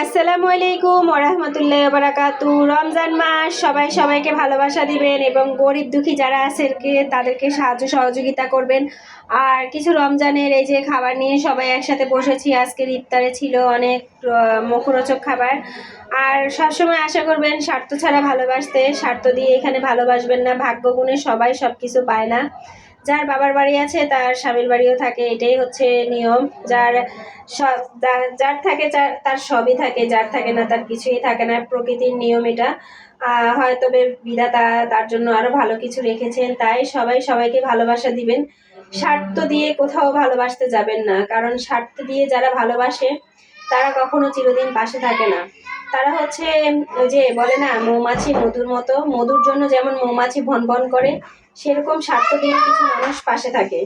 আসসালামু আলাইকুম ওরহমতুল্লাহ বারাকাতু। রমজান মাস, সবাই সবাইকে ভালোবাসা দিবেন এবং গরিব দুঃখী যারা আছে তাদেরকে সাহায্য সহযোগিতা করবেন। আর কিছু রমজানের এই যে খাবার নিয়ে সবাই একসাথে বসেছি। আজকের ইফতারে ছিল অনেক মুখরোচক খাবার। আর সবসময় আশা করবেন স্বার্থ ছাড়া ভালোবাসতে, স্বার্থ দিয়ে এখানে ভালোবাসবেন না। ভাগ্য গুণে সবাই সব কিছু পায় না। যার বাবার বাড়ি আছে তার স্বামীর বাড়িও থাকে, এটাই হচ্ছে নিয়ম। যার সব যার থাকে তার সবই থাকে, যার থাকে না তার কিছুই থাকে না, প্রকৃতির নিয়ম এটা। হয়তো বিধাতা তার জন্য আরো ভালো কিছু রেখেছেন, তাই সবাই সবাইকে ভালোবাসা দিবেন। স্বার্থ দিয়ে কোথাও ভালোবাসতে যাবেন না, কারণ স্বার্থ দিয়ে যারা ভালোবাসে তারা কখনো চিরদিন পাশে থাকে না। তারা হচ্ছে ওই যে বলে না, মৌমাছি মধুর মতো, মধুর জন্য যেমন মৌমাছি ভন ভন করে, সেরকম স্বার্থ দিয়ে কিছু মানুষ পাশে থাকে।